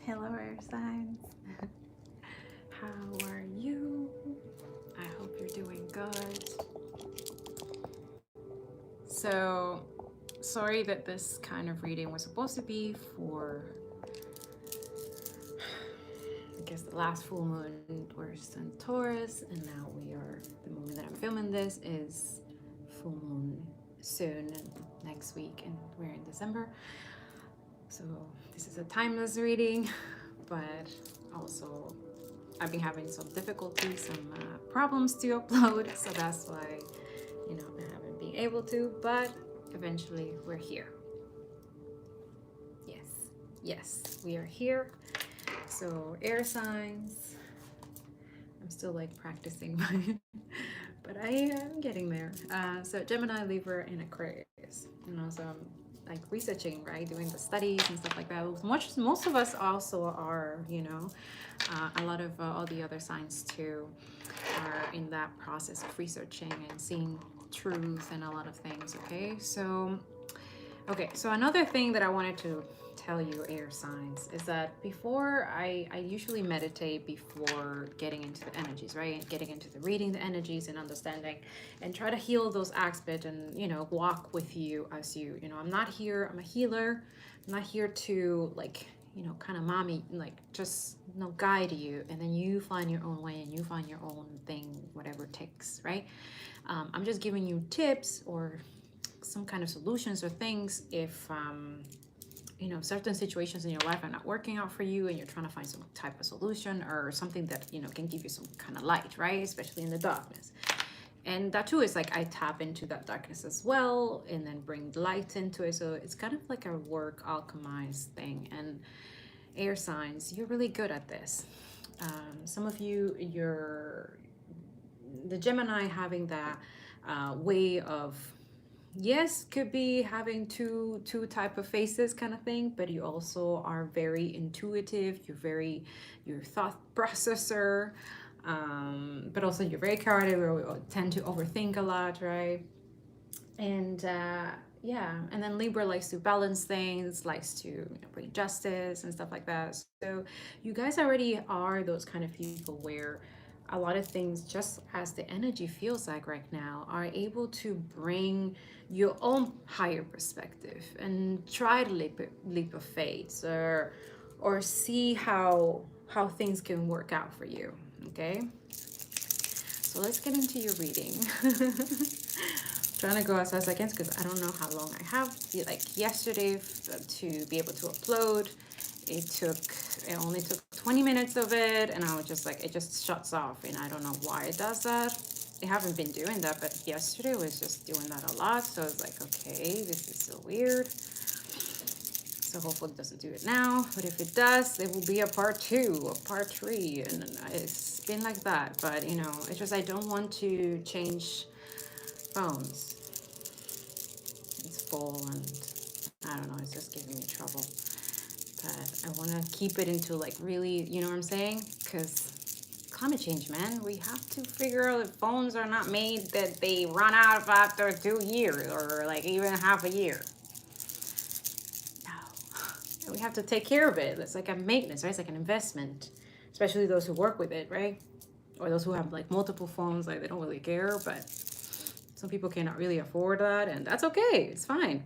Hello, air signs. How are you? I hope you're doing good. So, sorry that this kind of reading was supposed to be for, I guess, the last full moon. We're in Taurus, and now the moment that I'm filming this is full moon soon, and next week, and we're in December. So, this is a timeless reading, but also I've been having some difficulty, some problems to upload, so that's why, I haven't been able to, but eventually we're here. Yes, we are here. So air signs, I'm still like practicing, but I am getting there. So Gemini, Libra, and Aquarius, so I'm like researching, right, doing the studies and stuff like that. Most of us also are, a lot of all the other signs too are in that process of researching and seeing truth and a lot of things. So another thing that I wanted to tell you, air signs, is that before I usually meditate before getting into the energies, right? Getting into the reading the energies and understanding, and try to heal those aspects, and walk with you as I'm not here, I'm a healer. I'm not here to kind of mommy, like just guide you, and then you find your own way and you find your own thing, whatever it takes, right? I'm just giving you tips or some kind of solutions or things if certain situations in your life are not working out for you and you're trying to find some type of solution or something that can give you some kind of light, right? Especially in the darkness. And that too is like I tap into that darkness as well and then bring light into it. So it's kind of like a work alchemized thing. And air signs, you're really good at this. Some of you, the Gemini having that way of, yes, could be having two type of faces kind of thing, but you also are very intuitive. You're thought processor, but also you're very chaotic. We tend to overthink a lot, right? And yeah, and then Libra likes to balance things, likes to bring justice and stuff like that. So you guys already are those kind of people where a lot of things, just as the energy feels like right now, are able to bring your own higher perspective and try to leap of faith, or see how things can work out for you. Okay, so let's get into your reading. Trying to go as fast as I can because I don't know how long I have. Like yesterday to be able to upload, it only took 20 minutes of it, and I was just like, it just shuts off, and I don't know why it does that. I haven't been doing that, but yesterday was just doing that a lot. So I was like, okay, this is so weird. So hopefully it doesn't do it now, but if it does, there will be a part 2, a part 3, and it's been like that. But it's just I don't want to change phones. It's full, and I don't know, it's just giving me trouble. But I want to keep it into like really, you know what I'm saying? Because climate change, man, we have to figure out that phones are not made that they run out after 2 years or like even half a year. No, we have to take care of it. It's like a maintenance, right? It's like an investment, especially those who work with it, right? Or those who have like multiple phones, like they don't really care, but some people cannot really afford that, and that's okay. It's fine.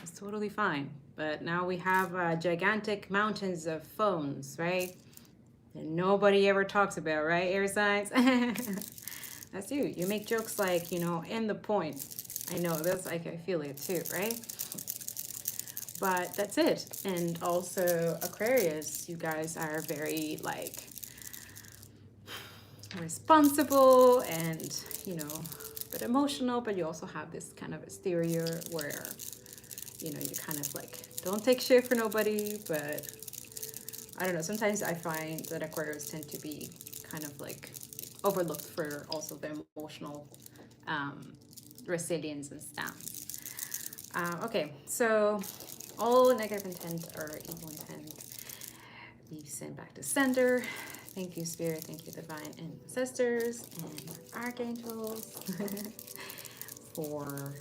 It's totally fine. But now we have gigantic mountains of phones, right? And nobody ever talks about, right, air signs? That's you. You make jokes like, end the point. I know, that's like, I feel it too, right? But that's it. And also Aquarius, you guys are very like responsible and, but emotional, but you also have this kind of exterior where, you kind of like don't take shit for nobody, but I don't know. Sometimes I find that Aquarius tend to be kind of like overlooked for also their emotional resilience and stuff. Okay, so all negative intent or evil intent be sent back to sender. Thank you, Spirit. Thank you, Divine Ancestors and Archangels for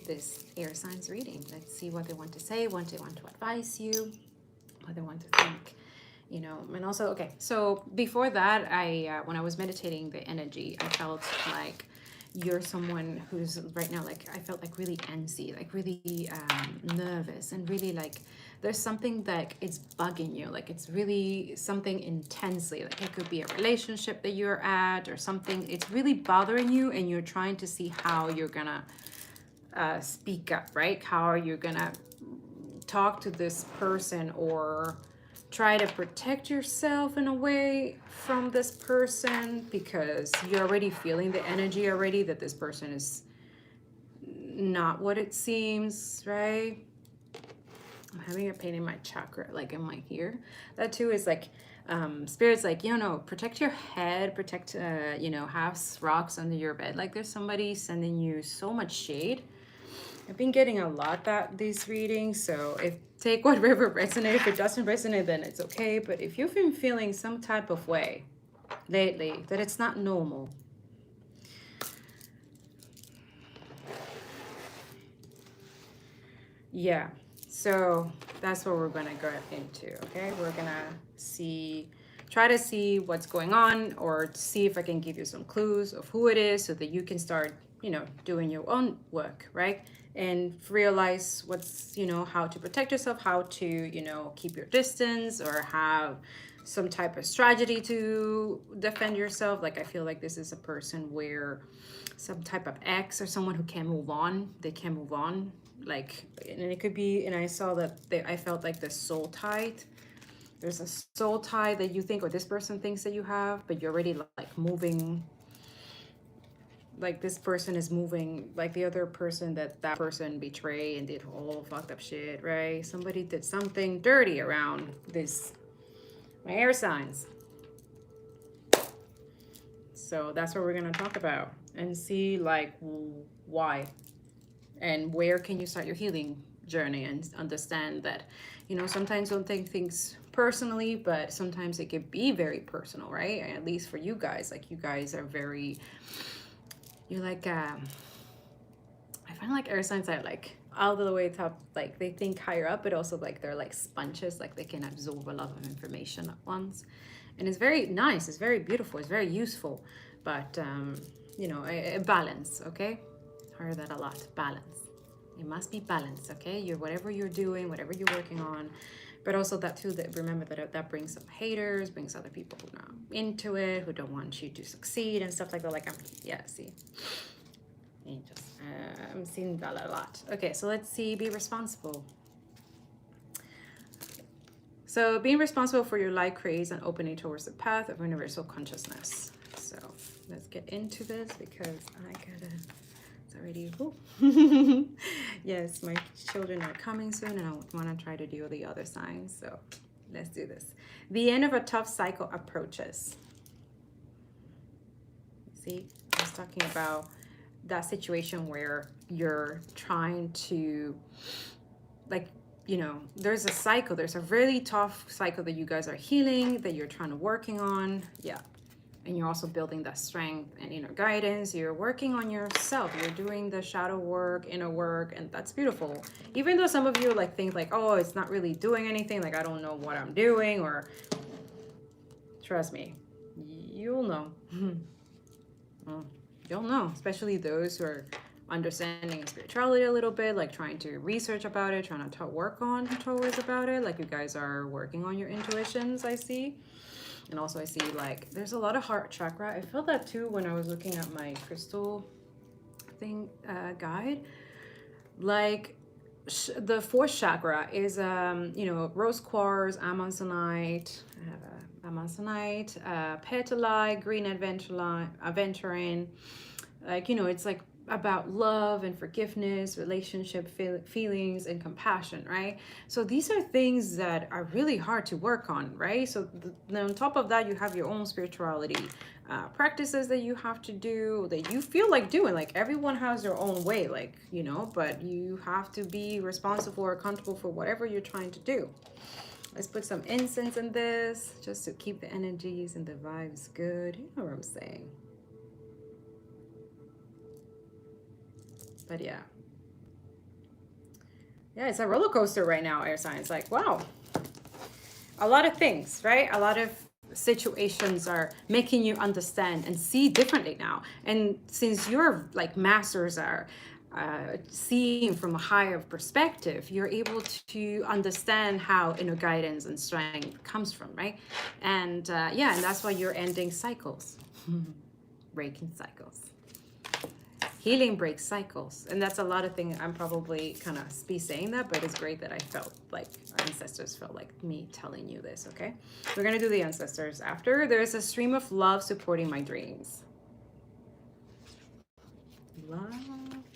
this air signs reading. Let's see what they want to say, what they want to advise you, what they want to think you know. And also, okay, so before that, when I was meditating the energy, I felt like you're someone who's right now, like, I felt like really antsy, like really nervous, and really like there's something that it's bugging you, like it's really something intensely, like it could be a relationship that you're at or something, it's really bothering you, and you're trying to see how you're gonna speak up, right? How are you gonna talk to this person, or try to protect yourself in a way from this person, because you're already feeling the energy already that this person is not what it seems, right? I'm having a pain in my chakra, like in my ear. That too is like spirits, like, you know, protect your head, protect you know, have rocks under your bed, like there's somebody sending you so much shade. I've been getting a lot that these readings, so if take whatever resonates. If it doesn't resonate, then it's okay. But if you've been feeling some type of way lately, that it's not normal. Yeah, so that's what we're gonna go into, okay? We're gonna try to see what's going on, or see if I can give you some clues of who it is so that you can start, you know, doing your own work, right? And realize what's, you know, how to protect yourself, how to, you know, keep your distance, or have some type of strategy to defend yourself. Like, I feel like this is a person where some type of ex or someone who can't move on, they can't move on, like, and it could be, and I saw that I felt like the soul tie. There's a soul tie that you think, or this person thinks that you have, but you're already like moving, like this person is moving, like the other person, that person betrayed and did all fucked up shit, right? Somebody did something dirty around this, my air signs. So that's what we're gonna talk about and see, like, why and where can you start your healing journey, and understand that, you know, sometimes don't take things personally, but sometimes it could be very personal, right? And at least for you guys, like, you guys are very, you're like I find like air signs are like all the way top, like they think higher up, but also like they're like sponges, like they can absorb a lot of information at once, and it's very nice, it's very beautiful, it's very useful, but you know, a balance, okay? Heard that a lot. Balance. It must be balanced, okay? You're whatever you're doing, whatever you're working on, but also that too. That remember that brings some haters, brings other people who are not into it, who don't want you to succeed and stuff like that. Like, yeah, see, angels. I'm seeing that a lot. Okay, so let's see. Be responsible. So being responsible for your life creates an opening towards the path of universal consciousness. So let's get into this, because I gotta. Already. Yes, my children are coming soon, and I want to try to do the other signs, so let's do this. The end of a tough cycle approaches. See, I was talking about that situation where you're trying to, like, you know, there's a cycle, there's a really tough cycle that you guys are healing, that you're trying to working on. Yeah, and you're also building that strength and inner guidance. You're working on yourself. You're doing the shadow work, inner work, and that's beautiful. Even though some of you like think like, oh, it's not really doing anything, like I don't know what I'm doing, or trust me, you'll know. You'll know, especially those who are understanding spirituality a little bit, like trying to research about it, trying to work on towards about it, like you guys are working on your intuitions, I see. And also I see like there's a lot of heart chakra. I felt that too when I was looking at my crystal thing guide. Like the fourth chakra is you know, rose quartz, amazonite, petalite, green aventurine. Like, you know, it's like about love and forgiveness, relationship feelings, and compassion, right? So these are things that are really hard to work on, right? So on top of that, you have your own spirituality practices that you have to do, that you feel like doing. Like, everyone has their own way, like, you know, but you have to be responsible or accountable for whatever you're trying to do. Let's put some incense in this, just to keep the energies and the vibes good. You know what I'm saying? But yeah, it's a roller coaster right now, air signs. Like, wow. a lot of things, right? A lot of situations are making you understand and see differently now. And since your like masters are seeing from a higher perspective, you're able to understand how inner guidance and strength comes from, right? And yeah, and that's why you're ending cycles, breaking cycles. Healing breaks cycles, and that's a lot of things. I'm probably kind of be saying that, but it's great that I felt like our ancestors felt like me telling you this. Okay, we're gonna do the ancestors after. There's a stream of love supporting my dreams. Love,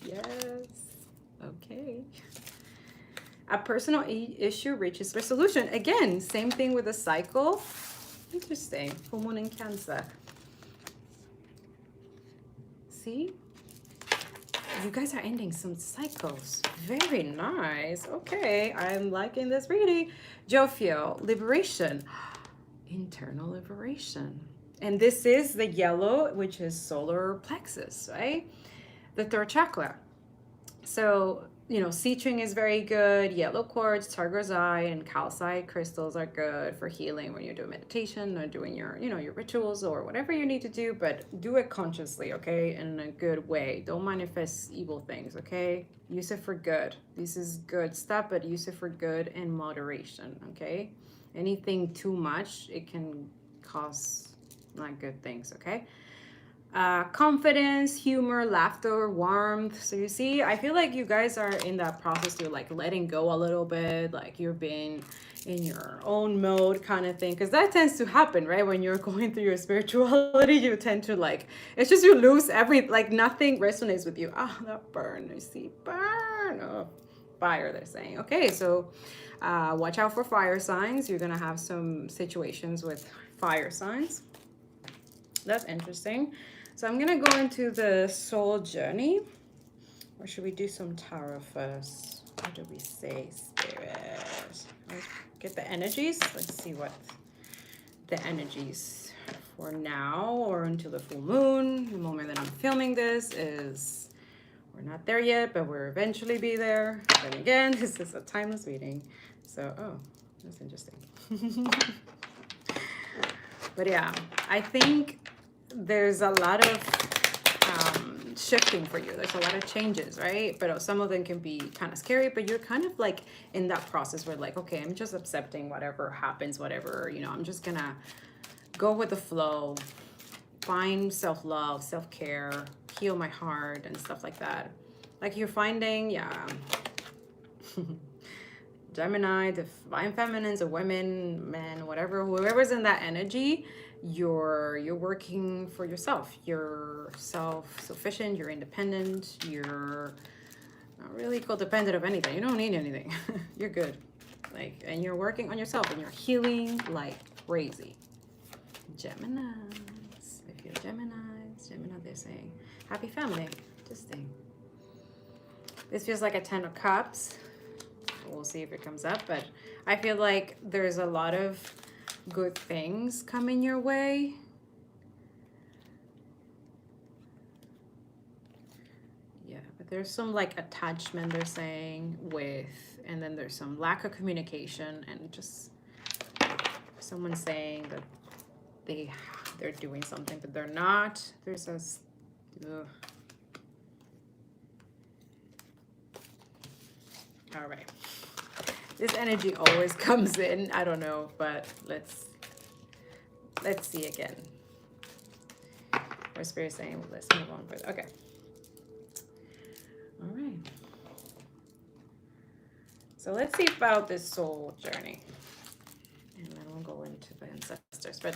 yes. Okay. A personal issue reaches resolution. Again, same thing with a cycle. Interesting. Full moon in Cancer. See? You guys are ending some cycles. Very nice. Okay, I'm liking this reading. Jovial, liberation. Internal liberation. And this is the yellow, which is solar plexus, right? The third chakra. So, you know, citrine is very good. Yellow quartz, targrazite, and calcite crystals are good for healing when you're doing meditation or doing your, you know, your rituals or whatever you need to do, but do it consciously, okay? In a good way. Don't manifest evil things, okay? Use it for good. This is good stuff, but use it for good in moderation, okay? Anything too much, it can cause not good things, okay? Confidence, humor, laughter, warmth. So you see, I feel like you guys are in that process. You're like letting go a little bit, like you're being in your own mode kind of thing. Because that tends to happen, right? When you're going through your spirituality, you tend to like, it's just you lose like nothing resonates with you. Ah, that burn. You see, burn. Oh, fire, they're saying. Okay, so watch out for fire signs. You're going to have some situations with fire signs. That's interesting. So I'm gonna go into the soul journey, or should we do some tarot first? What do we say, Spirit? Let's get the energies. Let's see what the energies for now or until the full moon. The moment that I'm filming this is, we're not there yet, but we'll eventually be there. Then again, this is a timeless reading. So, oh, that's interesting. But yeah, I think there's a lot of shifting for you. There's a lot of changes, right? But some of them can be kind of scary, but you're kind of like in that process where like, okay, I'm just accepting whatever happens, whatever, you know, I'm just gonna go with the flow, find self-love, self-care, heal my heart and stuff like that. Like you're finding, yeah, Gemini, divine feminines, or women, men, whatever, whoever's in that energy, you're working for yourself. You're self-sufficient, you're independent, you're not really codependent of anything. You don't need anything. You're good. Like, and you're working on yourself and you're healing like crazy. Geminis. If you're Gemini, they're saying happy family. Interesting. This feels like a 10 of Cups. We'll see if it comes up, but I feel like there's a lot of good things coming your way. Yeah, but there's some like attachment they're saying with, and then there's some lack of communication and just someone saying that they're doing something but they're not. There's a all right. This energy always comes in. I don't know, but let's see again. Our spirit saying, let's move on further. Okay. All right. So let's see about this soul journey. And then we'll go into the ancestors. But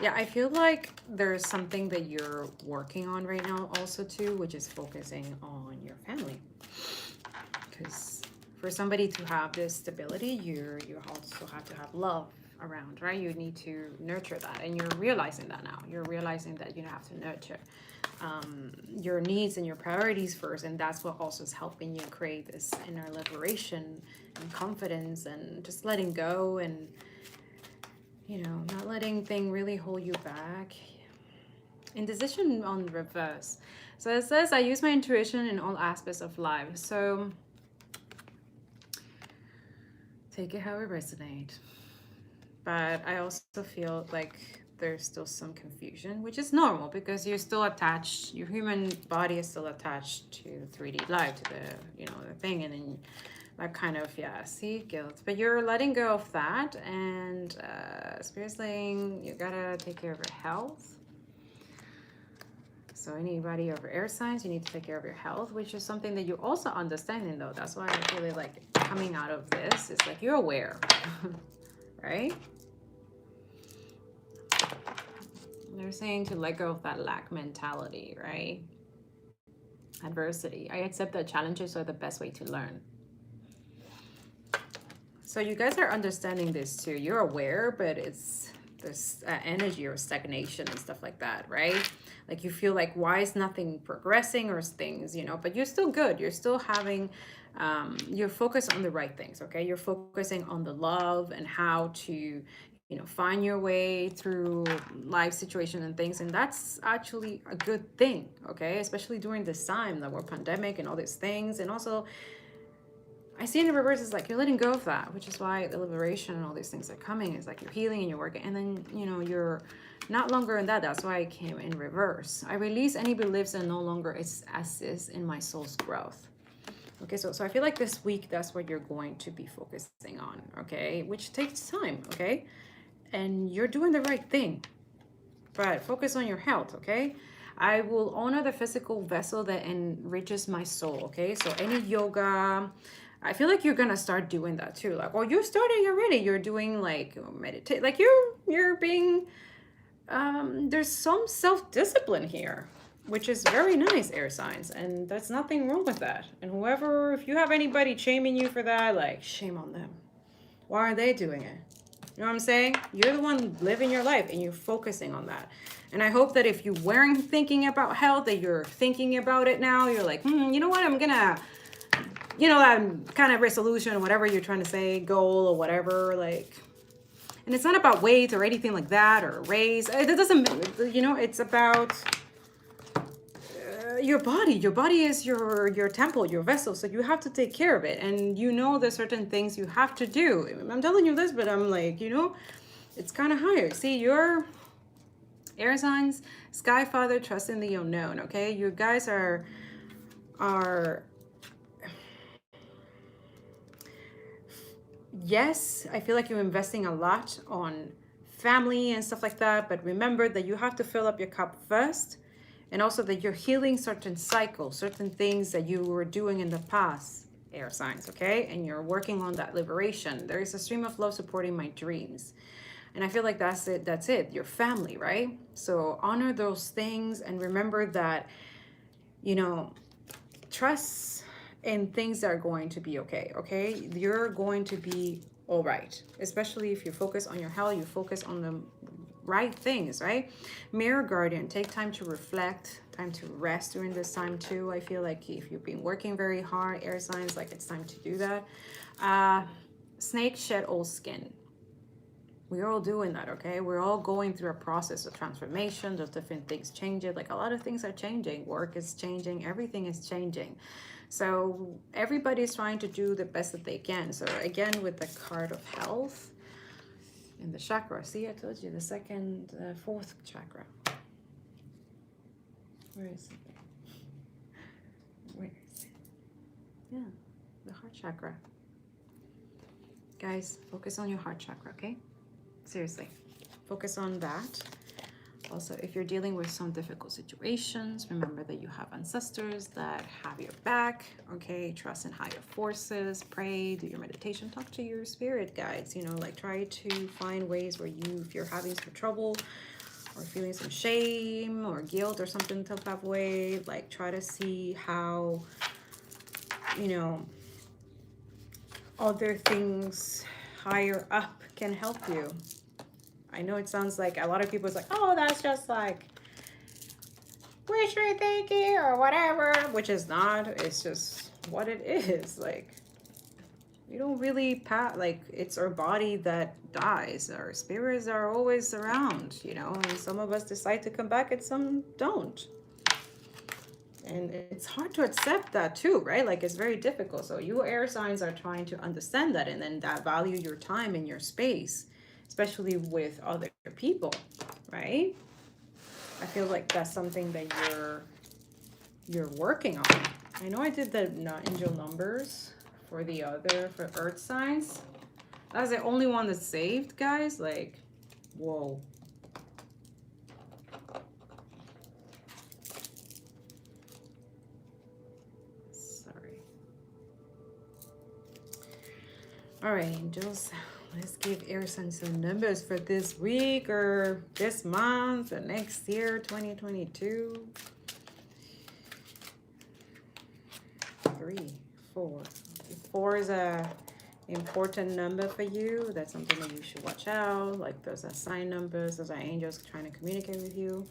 yeah, I feel like there's something that you're working on right now also too, which is focusing on your family. Because for somebody to have this stability, you also have to have love around, right? You need to nurture that, and you're realizing that now. You're realizing that you have to nurture your needs and your priorities first, and that's what also is helping you create this inner liberation and confidence and just letting go and, you know, not letting things really hold you back. Indecision on reverse. So it says, I use my intuition in all aspects of life. So take it how it resonates. but I also feel like there's still some confusion, which is normal because you're still attached. Your human body is still attached to 3D life, to the the thing, and then that kind of, yeah, see, guilt. But you're letting go of that, and Spirit's saying you gotta take care of your health. So anybody over air signs, you need to take care of your health, which is something that you're also understanding though. That's why I really like coming out of this. It's like you're aware, right? They're saying to let go of that lack mentality, right? Adversity. I accept that challenges are the best way to learn. So you guys are understanding this too. You're aware, but it's this energy or stagnation and stuff like that, right? Like you feel like, why is nothing progressing or things, but you're still good. You're still having, you're focused on the right things, okay? You're focusing on the love and how to, find your way through life situation and things. And that's actually a good thing, okay? Especially during this time that we're pandemic and all these things. And also, I see in the reverse is like you're letting go of that, which is why the liberation and all these things are coming. Is like you're healing and you're working, and then you're not longer in that. That's why I came in reverse. I release any beliefs and no longer assist in my soul's growth. Okay, so I feel like this week that's what you're going to be focusing on. Okay, which takes time. Okay, and you're doing the right thing, but focus on your health. Okay. I will honor the physical vessel that enriches my soul. Okay, so any yoga, I feel like you're gonna start doing that too. Like, oh, you're starting already. You're doing like meditate. Like you're being. There's some self-discipline here, which is very nice, air signs, and that's nothing wrong with that. And whoever, if you have anybody shaming you for that, like shame on them. Why are they doing it? You know what I'm saying? You're the one living your life and you're focusing on that. And I hope that if you weren't thinking about health, that you're thinking about it now. You're like, you know what? I'm gonna, that kind of resolution or whatever you're trying to say, goal or whatever. Like, and it's not about weight or anything like that or raise. It doesn't, it's about your body. Your body is your temple, your vessel. So you have to take care of it. And there's certain things you have to do. I'm telling you this, but I'm like, it's kind of higher. See, your air signs, sky father, trust in the unknown. Okay, you guys are yes, I feel like you're investing a lot on family and stuff like that, but remember that you have to fill up your cup first, and also that you're healing certain cycles, certain things that you were doing in the past, air signs, okay? And you're working on that liberation. There is a stream of love supporting my dreams. And I feel like that's it, your family, right? So honor those things and remember that, trust in things that are going to be okay, okay? You're going to be all right, especially if you focus on your health, you focus on the right things, right? Mirror guardian, take time to reflect, time to rest during this time too. I feel like if you've been working very hard, air signs, like it's time to do that. Snake shed old skin. We're all doing that, okay? We're all going through a process of transformation. There's different things changing. Like a lot of things are changing. Work is changing. Everything is changing. So everybody's trying to do the best that they can. So again, with the card of health and the chakra. See, I told you the second, fourth chakra. Where is it? Where is it? Yeah, the heart chakra. Guys, focus on your heart chakra, okay? Seriously, focus on that. Also, if you're dealing with some difficult situations, remember that you have ancestors that have your back, okay? Trust in higher forces, pray, do your meditation, talk to your spirit guides, like try to find ways where if you're having some trouble or feeling some shame or guilt or something type of way, like try to see how, other things higher up can help you. I know it sounds like a lot of people is like, oh, that's just like wishful thinking or whatever, which is not. It's just what it is. Like, we don't really like it's our body that dies. Our spirits are always around, and some of us decide to come back and some don't. And it's hard to accept that too, right? Like it's very difficult. So you air signs are trying to understand that and then that value your time and your space. especially with other people, right? I feel like that's something that you're working on. I know I did the angel numbers for the other for earth signs. That's the only one that's saved, guys. Like, whoa. Sorry. All right, angels. Let's give air signs some numbers for this week or this month or next year, 2022. 3, 4. 4 is a important number for you. That's something that you should watch out. Like those are sign numbers. Those are angels trying to communicate with you.